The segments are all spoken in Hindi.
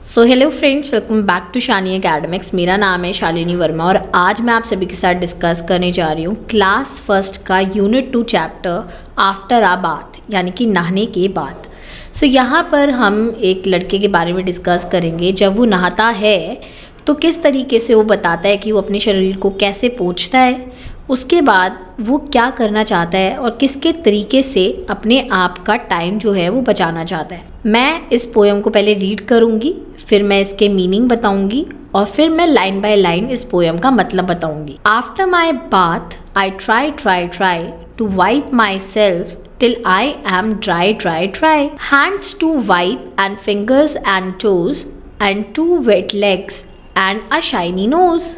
So hello friends, welcome back to Shani academics. मेरा नाम है शालिनी वर्मा और आज मैं आप सभी के साथ डिस्कस करने जा रही हूँ क्लास फर्स्ट का यूनिट 2 चैप्टर आफ्टर आ बाथ, यानी कि नहाने के बाद। सो यहाँ पर हम एक लड़के के बारे में डिस्कस करेंगे। जब वो नहाता है तो किस तरीके से वो बताता है कि वो अपने शरीर को कैसे पोंछता है, उसके बाद वो क्या करना चाहता है और किसके तरीके से अपने आप का टाइम जो है वो बचाना चाहता है। मैं इस पोएम को पहले रीड करूँगी, फिर मैं इसके मीनिंग बताऊँगी और फिर मैं लाइन बाय लाइन इस पोएम का मतलब बताऊँगी। After my bath I try to wipe myself till I am dry. Hands to wipe and fingers and toes and 2 wet legs and a shiny nose.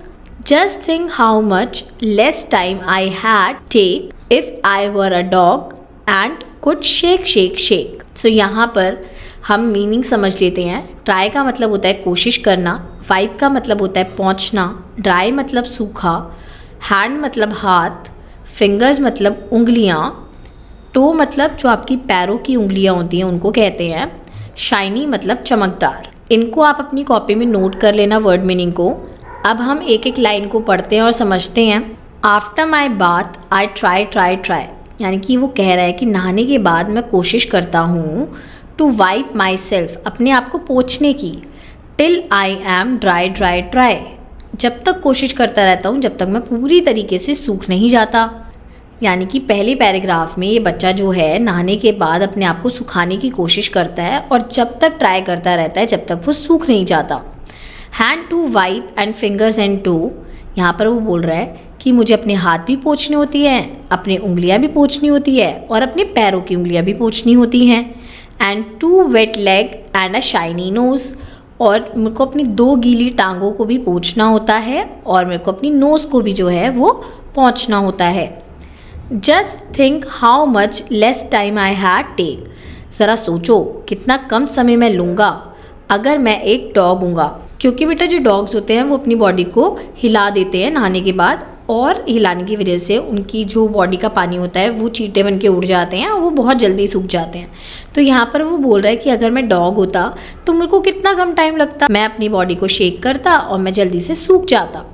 Just think how much less time I had take if I were a dog and could shake. So यहाँ पर हम मीनिंग समझ लेते हैं। ट्राई का मतलब होता है कोशिश करना, वाइप का मतलब होता है पहुँचना, ड्राई मतलब सूखा, हैंड मतलब हाथ, फिंगर्स मतलब उंगलियाँ, टो मतलब जो आपकी पैरों की उंगलियां होती हैं उनको कहते हैं, शाइनी मतलब चमकदार। इनको आप अपनी कॉपी में नोट कर लेना वर्ड मीनिंग को। अब हम एक एक लाइन को पढ़ते हैं और समझते हैं। After my bath I try, यानी कि वो कह रहा है कि नहाने के बाद मैं कोशिश करता हूँ टू वाइप माई सेल्फ, अपने आप को पोंछने की, टिल आई एम ड्राई, जब तक कोशिश करता रहता हूँ जब तक मैं पूरी तरीके से सूख नहीं जाता। यानी कि पहले पैराग्राफ में ये बच्चा जो है नहाने के बाद अपने आप को सुखाने की कोशिश करता है और जब तक ट्राई करता रहता है जब तक वो सूख नहीं जाता। Hand to wipe and fingers and toes, यहाँ पर वो बोल रहा है कि मुझे अपने हाथ भी पोंछने होती हैं, अपने उंगलियाँ भी पोंछनी होती है और अपने पैरों की उंगलियाँ भी पोंछनी होती हैं। And 2 wet leg and a shiny nose, और मेरे को अपनी 2 गीली टांगों को भी पोंछना होता है और मेरे को अपनी नोज़ को भी जो है वो पोंछना होता है। Just think how much less time I had take, ज़रा सोचो कितना कम समय मैं लूँगा अगर मैं एक डॉग हूँगा। क्योंकि बेटा जो डॉग्स होते हैं वो अपनी बॉडी को हिला देते हैं नहाने के बाद, और हिलाने की वजह से उनकी जो बॉडी का पानी होता है वो चींटे बन के उड़ जाते हैं और वो बहुत जल्दी सूख जाते हैं। तो यहाँ पर वो बोल रहा है कि अगर मैं डॉग होता तो मेरे को कितना कम टाइम लगता, मैं अपनी बॉडी को शेक करता और मैं जल्दी से सूख जाता।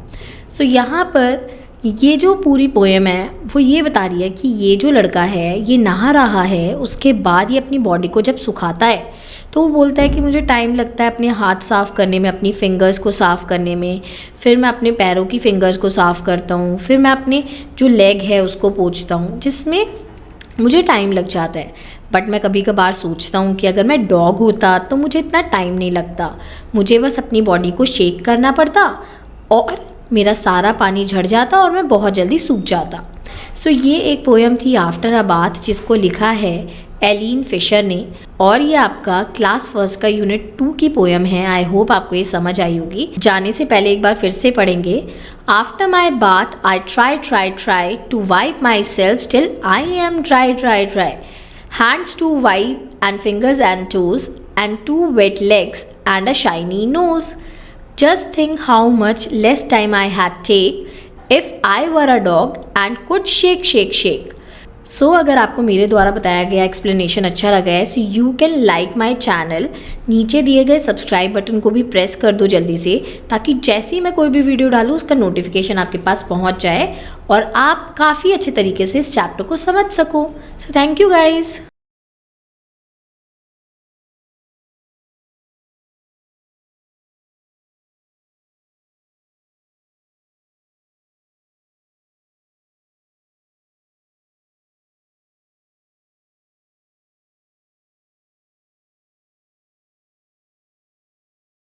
सो यहाँ पर ये जो पूरी पोएम है वो ये बता रही है कि ये जो लड़का है ये नहा रहा है, उसके बाद ये अपनी बॉडी को जब सुखाता है तो वो बोलता है कि मुझे टाइम लगता है अपने हाथ साफ़ करने में, अपनी फिंगर्स को साफ़ करने में, फिर मैं अपने पैरों की फिंगर्स को साफ़ करता हूँ, फिर मैं अपने जो लेग है उसको पोंछता हूँ, जिसमें मुझे टाइम लग जाता है। बट मैं कभी कभार सोचता हूँ कि अगर मैं डॉग होता तो मुझे इतना टाइम नहीं लगता, मुझे बस अपनी बॉडी को शेक करना पड़ता और मेरा सारा पानी झड़ जाता और मैं बहुत जल्दी सूख जाता। सो ये एक पोएम थी आफ्टर अ बाथ जिसको लिखा है एलिन फिशर ने, और ये आपका क्लास फर्स्ट का यूनिट 2 की पोएम है। आई होप आपको ये समझ आई होगी। जाने से पहले एक बार फिर से पढ़ेंगे। After my bath I try to wipe myself till I am dry, hands to wipe and fingers and toes and 2 wet legs and a shiny nose. Just think how much less time I had take if I were a dog and could shake. So अगर आपको मेरे द्वारा बताया गया एक्सप्लेनेशन अच्छा लगा है so you can like my channel। नीचे दिए गए सब्सक्राइब बटन को भी प्रेस कर दो जल्दी से, ताकि जैसे ही मैं कोई भी वीडियो डालूँ उसका नोटिफिकेशन आपके पास पहुंच जाए और आप काफ़ी अच्छे तरीके से इस चैप्टर को समझ सको। So thank you guys.